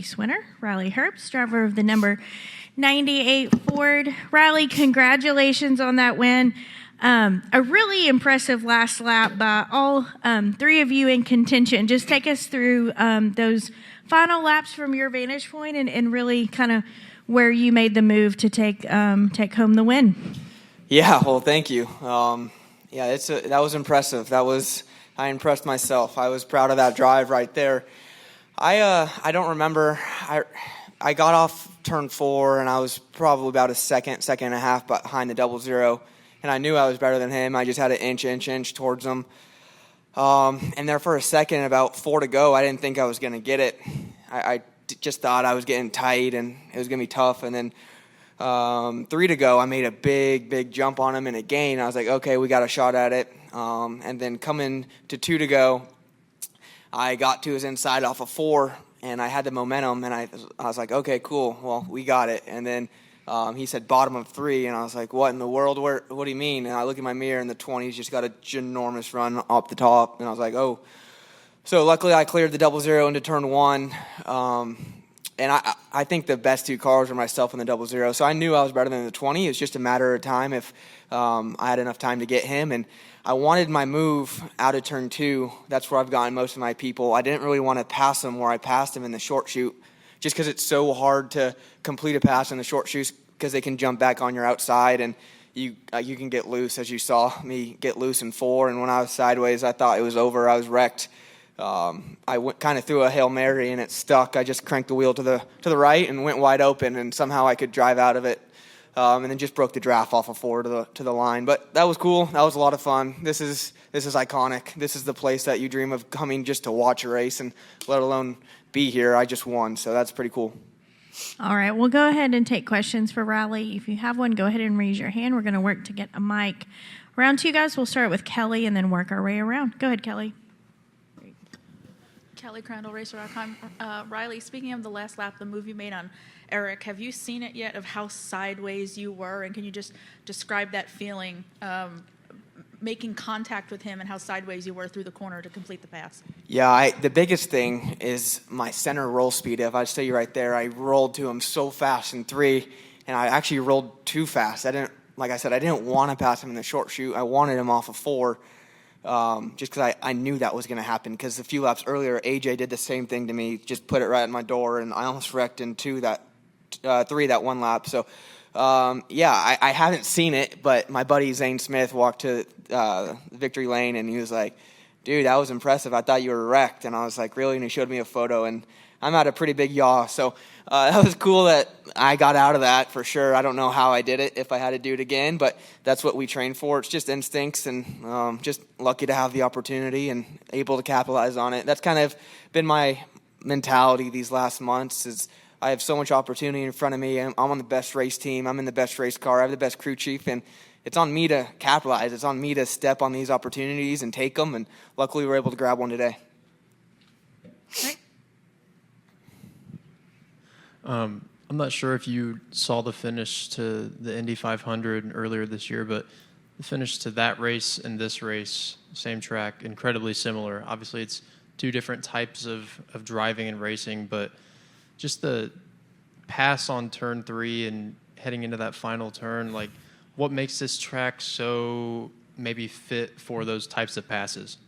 race winner, Riley Herbst, driver of the number 98 Ford. Riley, congratulations on that win. A really impressive last lap by all three of you in contention. Just take us through those final laps from your vantage point and really kind of where you made the move to take home the win. Yeah, well, thank you. That was impressive. I impressed myself. I was proud of that drive right there. I don't remember. I got off turn 4 and I was probably about a second and a half behind the 00, and I knew I was better than him. I just had an inch towards him. And there for a second, about 4 to go, I didn't think I was going to get it. I just thought I was getting tight and it was going to be tough. And then 3 to go, I made a big jump on him in a gain. I was like, okay, we got a shot at it. And then coming to 2 to go, I got to his inside off of 4, and I had the momentum, and I was like, okay, cool, well, we got it. And then he said bottom of 3, and I was like, what in the world? What do you mean? And I look in my mirror, and the 20's just got a ginormous run up the top, and I was like, oh. So luckily I cleared the 00 into turn 1. And I think the best 2 cars were myself and the 00. So I knew I was better than the 20. It was just a matter of time if I had enough time to get him. And I wanted my move out of turn 2. That's where I've gotten most of my people. I didn't really want to pass him where I passed him in the short chute, just because it's so hard to complete a pass in the short chutes because they can jump back on your outside. And you can get loose, as you saw me get loose in 4. And when I was sideways, I thought it was over. I was wrecked. I kind of threw a Hail Mary and it stuck. I just cranked the wheel to the right and went wide open, and somehow I could drive out of it, and then just broke the draft off of 4 to the line. But that was cool. That was a lot of fun. This is iconic. This is the place that you dream of coming just to watch a race, and let alone be here. I just won, so that's pretty cool. All right, we'll go ahead and take questions for Riley. If you have one, go ahead and raise your hand. We're going to work to get a mic. Round 2, guys, we'll start with Kelly and then work our way around. Go ahead, Kelly. Kelly Crandall, Racer.com. Riley, speaking of the last lap, the move you made on Eric, have you seen it yet of how sideways you were? And can you just describe that feeling, making contact with him and how sideways you were through the corner to complete the pass? Yeah, the biggest thing is my center roll speed. If I stay right there, I rolled to him so fast in 3, and I actually rolled too fast. Like I said, I didn't want to pass him in the short chute. I wanted him off of 4. Just because I knew that was going to happen, because a few laps earlier, AJ did the same thing to me, just put it right at my door, and I almost wrecked in 3 that one lap. So, I haven't seen it, but my buddy Zane Smith walked to victory lane, and he was like, dude, that was impressive. I thought you were wrecked. And I was like, really? And he showed me a photo, and I'm at a pretty big yaw. So that was cool that I got out of that for sure. I don't know how I did it, if I had to do it again, but that's what we train for. It's just instincts, and just lucky to have the opportunity and able to capitalize on it. That's kind of been my mentality these last months, is I have so much opportunity in front of me. I'm on the best race team. I'm in the best race car. I have the best crew chief, and it's on me to capitalize. It's on me to step on these opportunities and take them, and luckily we're able to grab one today. Right. I'm not sure if you saw the finish to the Indy 500 earlier this year, but the finish to that race and this race, same track, incredibly similar. Obviously, it's 2 different types of driving and racing, but just the pass on turn 3 and heading into that final turn, like, what makes this track so maybe fit for those types of passes?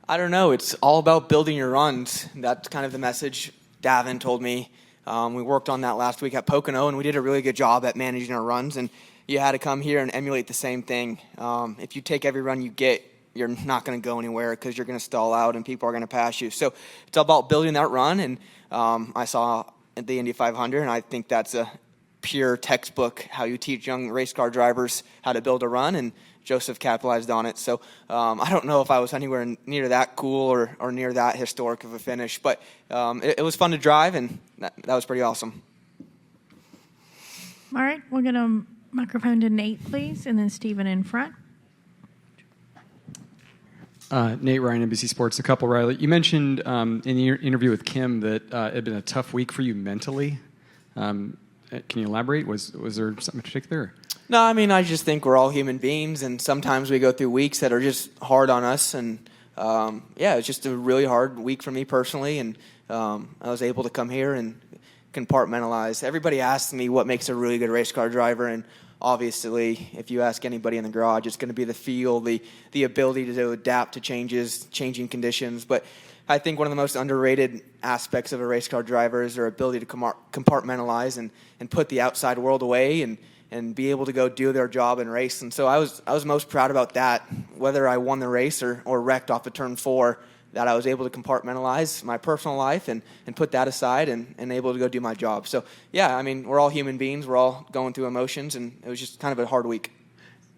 I don't know. It's all about building your runs. That's kind of the message Davin told me. We worked on that last week at Pocono, and we did a really good job at managing our runs, and you had to come here and emulate the same thing. If you take every run you get, you're not going to go anywhere because you're going to stall out and people are going to pass you. So it's all about building that run, and I saw at the Indy 500, and I think that's a pure textbook how you teach young race car drivers how to build a run, and Joseph capitalized on it. So I don't know if I was anywhere near that cool or near that historic of a finish, but it was fun to drive, and that was pretty awesome. All right, we'll get a microphone to Nate, please, and then Stephen in front. Nate Ryan, NBC Sports. A couple, Riley. You mentioned in your interview with Kim that it had been a tough week for you mentally. Can you elaborate? Was there something in particular? No, I mean, I just think we're all human beings, and sometimes we go through weeks that are just hard on us. And, it's just a really hard week for me personally. And I was able to come here and compartmentalize. Everybody asks me what makes a really good race car driver, and obviously, if you ask anybody in the garage, it's going to be the feel, the ability to adapt to changing conditions. But I think one of the most underrated aspects of a race car driver is their ability to compartmentalize and put the outside world away and be able to go do their job and race. And so I was most proud about that, whether I won the race or wrecked off of turn 4, that I was able to compartmentalize my personal life and put that aside and able to go do my job. So, yeah, I mean, we're all human beings. We're all going through emotions, and it was just kind of a hard week.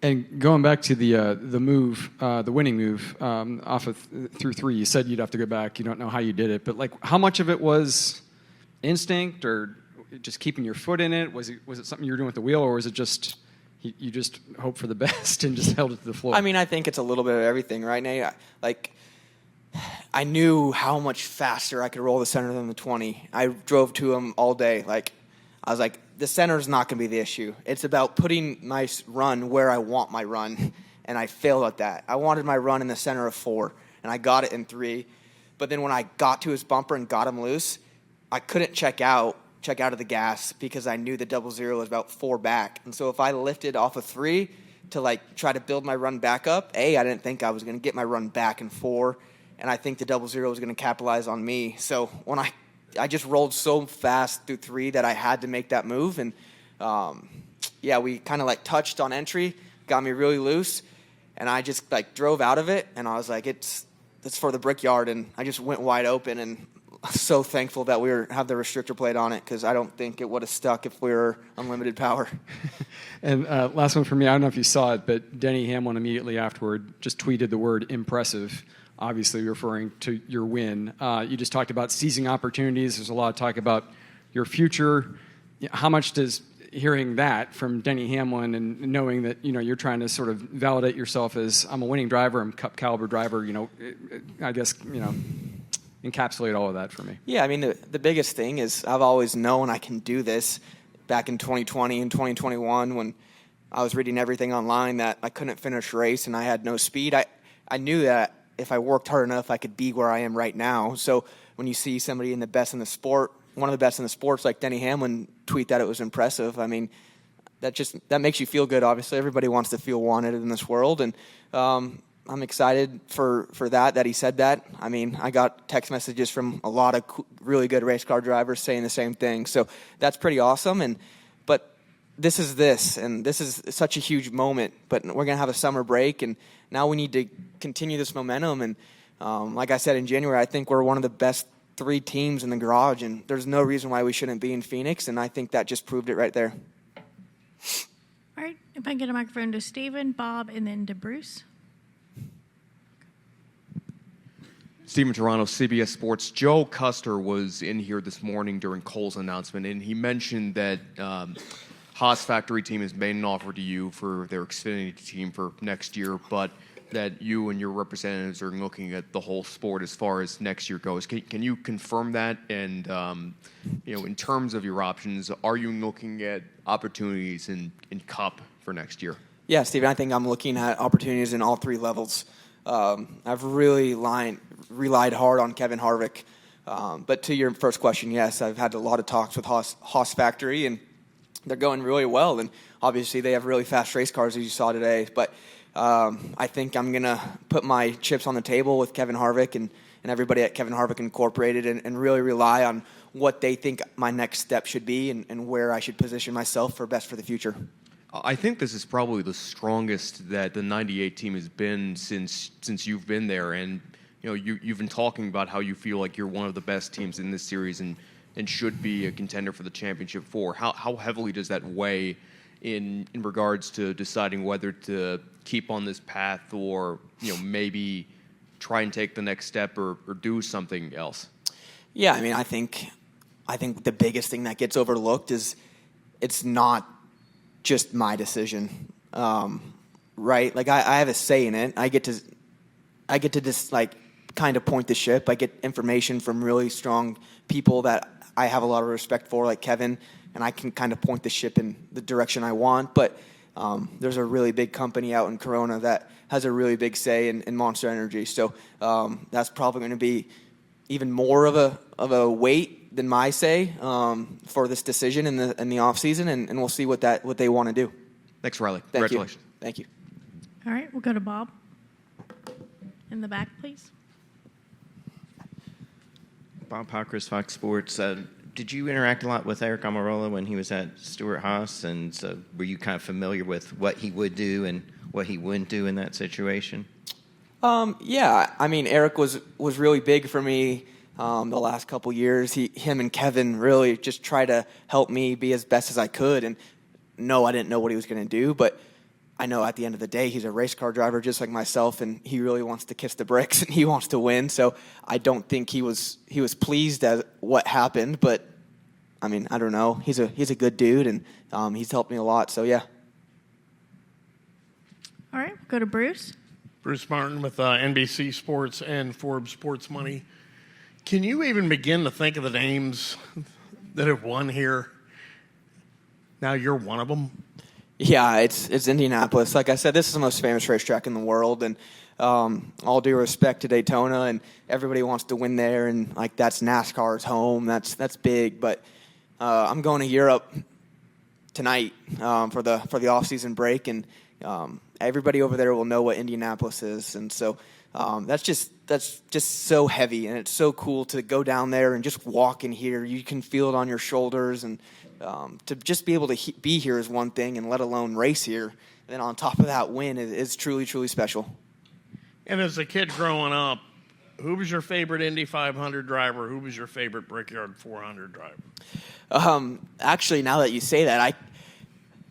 And going back to the move, the winning move off of through 3, you said you'd have to go back. You don't know how you did it, but like, how much of it was instinct or just keeping your foot in it? Was it something you were doing with the wheel, or was it just you just hoped for the best and just held it to the floor? I mean, I think it's a little bit of everything, right, Nate? I knew how much faster I could roll the center than the 20. I drove to him all day. I was like, the center's not going to be the issue. It's about putting my run where I want my run, and I failed at that. I wanted my run in the center of 4, and I got it in 3. But then when I got to his bumper and got him loose, I couldn't check out of the gas because I knew the 00 was about 4 back. And so if I lifted off of 3 to try to build my run back up, I didn't think I was going to get my run back in 4. And I think the 00 was going to capitalize on me. So when I just rolled so fast through 3 that I had to make that move. And, we kind of touched on entry, got me really loose. And I just drove out of it. And I was like, it's for the Brickyard. And I just went wide open. And so thankful that we have the restrictor plate on it, because I don't think it would have stuck if we were unlimited power. And last one for me, I don't know if you saw it, but Denny Hamlin immediately afterward just tweeted the word impressive, obviously referring to your win. You just talked about seizing opportunities. There's a lot of talk about your future. How much does hearing that from Denny Hamlin and knowing that you're trying to sort of validate yourself as, I'm a winning driver, I'm a Cup caliber driver, I guess encapsulate all of that for me? Yeah, I mean, the biggest thing is I've always known I can do this. Back in 2020 and 2021, when I was reading everything online that I couldn't finish a race and I had no speed, I knew that if I worked hard enough, I could be where I am right now. So when you see somebody one of the best in the sports like Denny Hamlin tweet that it was impressive, I mean, that makes you feel good. Obviously, everybody wants to feel wanted in this world, and I'm excited for that he said that. I mean, I got text messages from a lot of really good race car drivers saying the same thing. So that's pretty awesome. But this is such a huge moment. But we're going to have a summer break, and now we need to continue this momentum. And like I said in January, I think we're one of the best 3 teams in the garage, and there's no reason why we shouldn't be in Phoenix. And I think that just proved it right there. All right, if I can get a microphone to Stephen, Bob, and then to Bruce. Stephen Toronto, CBS Sports. Joe Custer was in here this morning during Cole's announcement, and he mentioned that Haas factory team has made an offer to you for their Xfinity team for next year, but that you and your representatives are looking at the whole sport as far as next year goes. Can you confirm that? And in terms of your options, are you looking at opportunities in Cup for next year? Yeah, Stephen, I think I'm looking at opportunities in all 3 levels. I've really relied hard on Kevin Harvick. But to your first question, yes, I've had a lot of talks with Haas Factory, and they're going really well. And obviously they have really fast race cars, as you saw today. But I think I'm going to put my chips on the table with Kevin Harvick and everybody at Kevin Harvick Incorporated and really rely on what they think my next step should be and where I should position myself for best for the future. I think this is probably the strongest that the 98 team has been since you've been there. And you've been talking about how you feel like you're one of the best teams in this series and should be a contender for the championship 4. How heavily does that weigh in regards to deciding whether to keep on this path or maybe try and take the next step or do something else? Yeah, I mean, I think the biggest thing that gets overlooked is it's not just my decision, right? Like I have a say in it. I get to just kind of point the ship. I get information from really strong people that I have a lot of respect for, like Kevin, and I can kind of point the ship in the direction I want. But there's a really big company out in Corona that has a really big say in Monster Energy. So that's probably going to be even more of a weight than my say for this decision in the off season, and we'll see what they want to do. Thanks, Riley. Thank Congratulations. you. Thank you. All right, we'll go to Bob. In the back, please. Bob Pockris, Fox Sports. Did you interact a lot with Eric Almirola when he was at Stewart-Haas? And so were you kind of familiar with what he would do and what he wouldn't do in that situation? Yeah, I mean, Eric was really big for me the last couple years. Him and Kevin really just tried to help me be as best as I could. And no, I didn't know what he was going to do, but I know at the end of the day, he's a race car driver just like myself, and he really wants to kiss the bricks and he wants to win. So I don't think he was pleased at what happened, but I mean, I don't know. He's a good dude, and he's helped me a lot. So yeah. All right, we'll go to Bruce. Bruce Martin with NBC Sports and Forbes Sports Money. Can you even begin to think of the names that have won here? Now you're one of them. Yeah, it's Indianapolis. Like I said, this is the most famous racetrack in the world, and all due respect to Daytona, and everybody wants to win there, and like that's NASCAR's home. That's big, but I'm going to Europe tonight for the off-season break, and everybody over there will know what Indianapolis is, and so that's just so heavy, and it's so cool to go down there and just walk in here. You can feel it on your shoulders, and to just be able to be here is one thing, and let alone race here. And then on top of that, win is truly, truly special. And as a kid growing up, who was your favorite Indy 500 driver? Who was your favorite Brickyard 400 driver? Actually, now that you say that,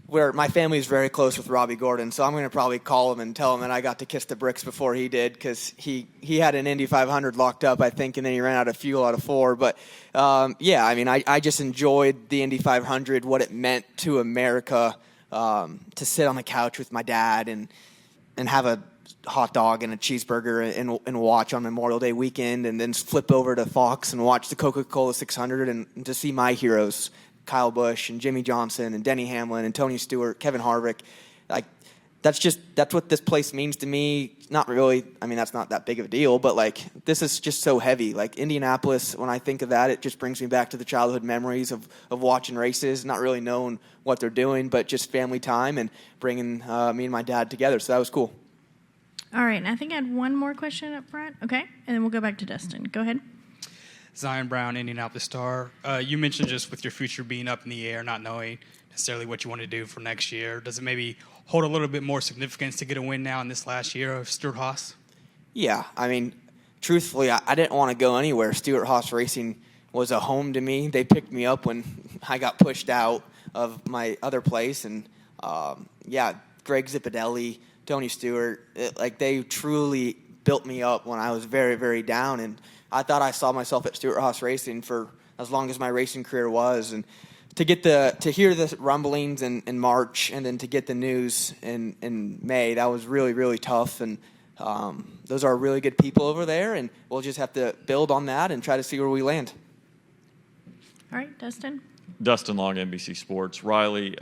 where my family is very close with Robbie Gordon, so I'm going to probably call him and tell him that I got to kiss the bricks before he did, because he had an Indy 500 locked up, I think, and then he ran out of fuel out of 4. But, yeah, I mean, I just enjoyed the Indy 500, what it meant to America to sit on the couch with my dad and have a hot dog and a cheeseburger and watch on Memorial Day weekend, and then flip over to Fox and watch the Coca-Cola 600 and to see my heroes, Kyle Busch and Jimmy Johnson and Denny Hamlin and Tony Stewart, Kevin Harvick. Like, that's what this place means to me. Not really, I mean, that's not that big of a deal, but like, this is just so heavy. Like, Indianapolis, when I think of that, it just brings me back to the childhood memories of watching races, not really knowing what they're doing, but just family time and bringing me and my dad together. So that was cool. All right, and I think I had one more question up front. Okay, and then we'll go back to Dustin. Go ahead. Zion Brown, Indianapolis Star. You mentioned just with your future being up in the air, not knowing necessarily what you want to do for next year. Does it maybe hold a little bit more significance to get a win now in this last year of Stewart-Haas? Yeah, I mean, truthfully, I didn't want to go anywhere. Stewart-Haas Racing was a home to me. They picked me up when I got pushed out of my other place. And, yeah, Greg Zipadelli, Tony Stewart, they truly built me up when I was very, very down. And I thought I saw myself at Stewart-Haas Racing for as long as my racing career was. And to hear the rumblings in March and then to get the news in May, that was really, really tough. And those are really good people over there, and we'll just have to build on that and try to see where we land. All right, Dustin. Dustin Long, NBC Sports. Riley,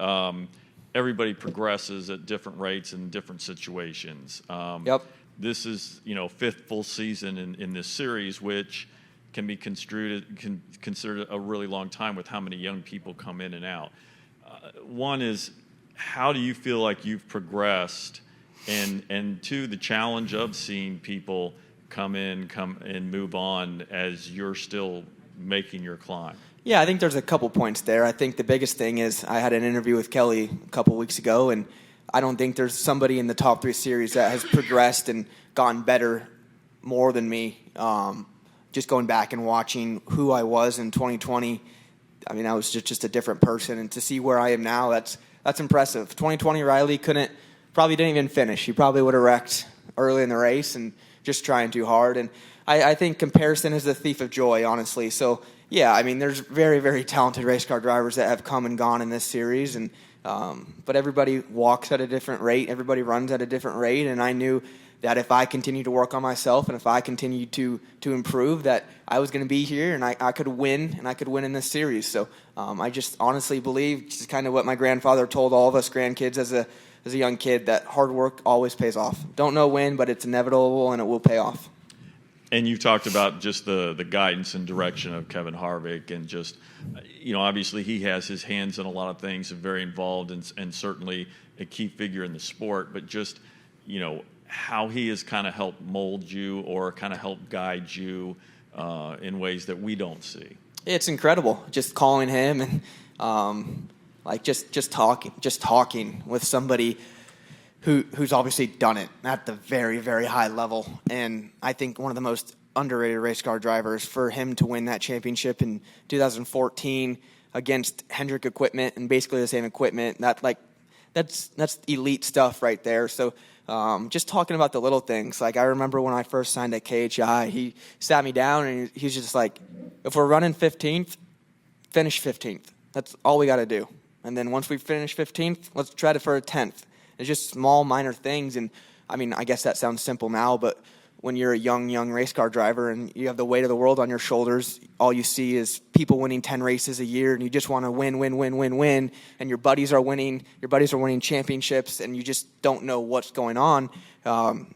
everybody progresses at different rates in different situations. Yep. This is, fifth full season in this series, which can be considered a really long time with how many young people come in and out. One is, how do you feel like you've progressed? And two, the challenge of seeing people come and move on as you're still making your climb. Yeah, I think there's a couple points there. I think the biggest thing is I had an interview with Kelly a couple weeks ago, and I don't think there's somebody in the top 3 series that has progressed and gotten better more than me. Just going back and watching who I was in 2020, I mean, I was just a different person. And to see where I am now, that's impressive. 2020, Riley probably didn't even finish. He probably would have wrecked early in the race and just trying too hard. And I think comparison is the thief of joy, honestly. So, yeah, I mean, there's very, very talented race car drivers that have come and gone in this series, and but everybody walks at a different rate. Everybody runs at a different rate, and I knew that if I continued to work on myself and if I continued to improve, that I was going to be here and I could win, and I could win in this series. So I just honestly believe, just kind of what my grandfather told all of us grandkids as a young kid, that hard work always pays off. Don't know when, but it's inevitable and it will pay off. And you talked about just the guidance and direction of Kevin Harvick, and just, obviously he has his hands in a lot of things and very involved, and certainly a key figure in the sport, but just, how he has kind of helped mold you or kind of helped guide you in ways that we don't see. It's incredible. Just calling him and just talking with somebody who's obviously done it at the very, very high level. And I think one of the most underrated race car drivers, for him to win that championship in 2014 against Hendrick equipment and basically the same equipment, that's elite stuff right there. So just talking about the little things. Like, I remember when I first signed at KHI, he sat me down and he's just like, if we're running 15th, finish 15th. That's all we got to do. And then once we finish 15th, let's try to for a 10th. It's just small, minor things. And, I mean, I guess that sounds simple now, but when you're a young race car driver and you have the weight of the world on your shoulders, all you see is people winning 10 races a year, and you just want to win, and your buddies are winning championships, and you just don't know what's going on.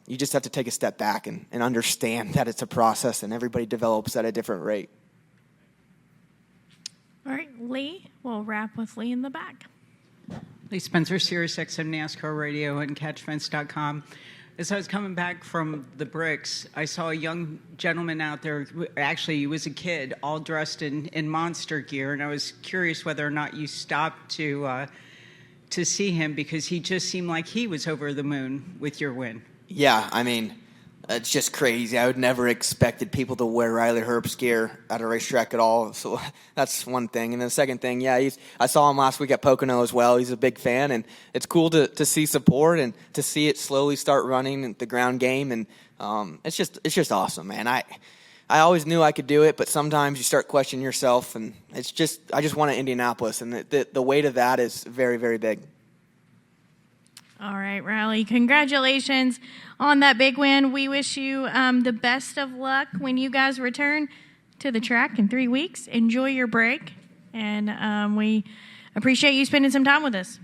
You just have to take a step back and understand that it's a process, and everybody develops at a different rate. All right, Lee, we'll wrap with Lee in the back. Lee Spencer, Sirius XM NASCAR Radio and CatchFence.com. As I was coming back from the bricks, I saw a young gentleman out there. Actually, he was a kid, all dressed in monster gear, and I was curious whether or not you stopped to see him, because he just seemed like he was over the moon with your win. Yeah, I mean, it's just crazy. I would never expected people to wear Riley Herbst gear at a racetrack at all. So that's one thing. And then the second thing, I saw him last week at Pocono as well. He's a big fan, and it's cool to see support and to see it slowly start running in the ground game. And it's just awesome, man. I always knew I could do it, but sometimes you start questioning yourself, and I just won at Indianapolis, and the weight of that is very, very big. All right, Riley, congratulations on that big win. We wish you the best of luck when you guys return to the track in 3 weeks. Enjoy your break, and we appreciate you spending some time with us.